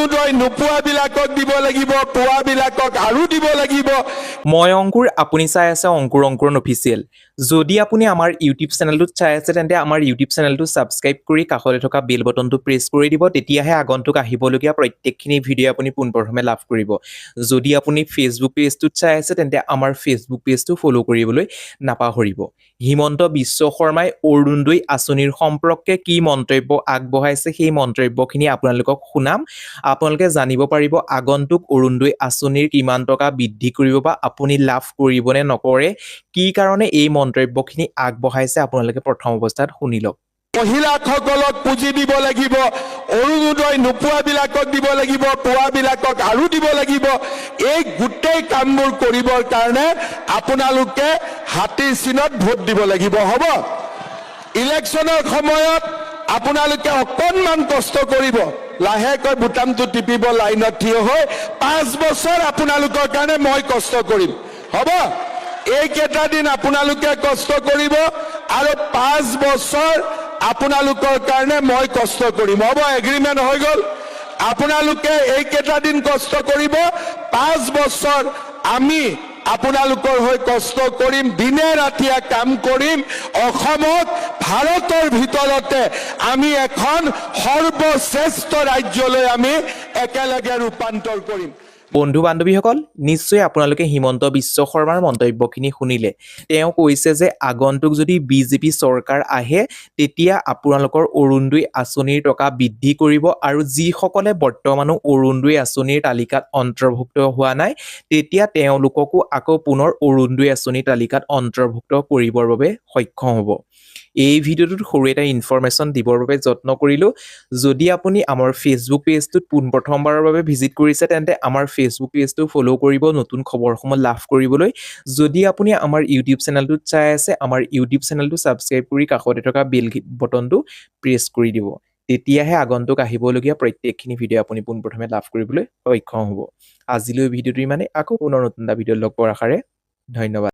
অৰুণোদয় নোপোৱাবিলাকক দিব লাগিব, পোৱাবিলাকক আৰু দিব লাগিব। মই অংকুৰ, আপুনি চাই আছে অংকুৰণ অফিচিয়েল। যদি আপুনি আমাৰ ইউটিউব চেনেলটোত চাই আছে তেন্তে আমাৰ ইউটিউব চেনেলটো ছাবস্ক্ৰাইব কৰি কাষতে থকা বেল বটনটো প্ৰেছ কৰি দিব, তেতিয়াহে আগন্তুক আহিবলগীয়া প্ৰত্যেকখিনি ভিডিঅ' আপুনি পোনপ্ৰথমে লাভ কৰিব। যদি আপুনি ফেচবুক পেজটোত চাই আছে তেন্তে আমাৰ ফেচবুক পেজটো ফ'ল' কৰিবলৈ নাপাহৰিব। হিমন্ত বিশ্ব শৰ্মাই অৰুণোদয় আঁচনিৰ সম্পৰ্কে কি মন্তব্য আগবঢ়াইছে সেই মন্তব্যখিনি আপোনালোকক শুনাম। আপোনালোকে জানিব পাৰিব আগন্তুক অৰুণোদয় আঁচনিৰ কিমান টকা বৃদ্ধি কৰিব বা আপুনি লাভ কৰিবনে নকৰে, কি কাৰণে এই মন্তব্যখিনি আগবঢ়াইছে আপোনালোকে প্ৰথম অৱস্থাত শুনি লওক। মহিলাসকলক পুঁজি দিব লাগিব, অৰুণোদয় নোপোৱাবিলাকক দিব লাগিব, পোৱাবিলাকক আৰু দিব লাগিব। এই গোটেই কামবোৰ কৰিবৰ কাৰণে আপোনালোকে হাতীৰ চিনত ভোট দিব লাগিব, হ'ব? ইলেকশ্যনৰ সময়ত আপোনালোকে অকণমান কষ্ট কৰিব, লাহেকৈ বুটামটো টিপিব, লাইনত থিয় হৈ 5 বছৰ আপোনালোকৰ কাৰণে মই কষ্ট কৰিম, হ'ব? এইকেইটা দিন আপোনালোকে কষ্ট কৰিব আৰু 5 বছৰ আপোনালোকৰ কাৰণে মই কষ্ট কৰিম, হ'ব? এগ্ৰিমেণ্ট হৈ গ'ল? আপোনালোকে এইকেইটা দিন কষ্ট কৰিব, 5 বছৰ আমি আপোনালোকৰ হৈ কষ্ট কৰিম, দিনে ৰাতিয়ে কাম কৰিম। অসমত ভাৰতৰ ভিতৰতে আমি এখন সৰ্বশ্ৰেষ্ঠ ৰাজ্যলৈ আমি একেলগে ৰূপান্তৰ কৰিম। বন্ধু বান্ধৱীসকল, নিশ্চয় আপোনালোকে হিমন্ত বিশ্ব শৰ্মাৰ মন্তব্যখিনি শুনিলে। তেওঁ কৈছে যে আগন্তুক যদি বিজেপি চৰকাৰ আহে তেতিয়া আপোনালোকৰ অৰুণোদয় আঁচনিৰ টকা বৃদ্ধি কৰিব আৰু যিসকলে বৰ্তমানো অৰুণোদয় আঁচনিৰ তালিকাত অন্তৰ্ভুক্ত হোৱা নাই তেতিয়া তেওঁলোককো আকৌ পুনৰ অৰুণোদয় আঁচনিৰ তালিকাত অন্তৰ্ভুক্ত কৰিবৰ বাবে সক্ষম হ'ব। এই ভিডিঅ'টোত সৰু এটা ইনফৰমেশ্যন দিবৰ বাবে যত্ন কৰিলোঁ। যদি আপুনি আমাৰ ফেচবুক পেজটোত পোনপ্ৰথমবাৰৰ বাবে ভিজিট কৰিছে তেন্তে আমাৰ ফেচবুক পেজটো ফ'ল' কৰিব নতুন খবৰসমূহ লাভ কৰিবলৈ। যদি আপুনি আমাৰ ইউটিউব চেনেলটোত চাই আছে আমাৰ ইউটিউব চেনেলটো ছাবস্ক্ৰাইব কৰি কাষতে থকা বেল বটনটো প্ৰেছ কৰি দিব, তেতিয়াহে আগন্তুক আহিবলগীয়া প্ৰত্যেকখিনি ভিডিঅ' আপুনি পোনপ্ৰথমে লাভ কৰিবলৈ সক্ষম হ'ব। আজিলৈ ভিডিঅ'টো ইমানে, আকৌ পুনৰ নতুন এটা ভিডিঅ'ত লগ পোৱাৰ আশাৰে ধন্যবাদ।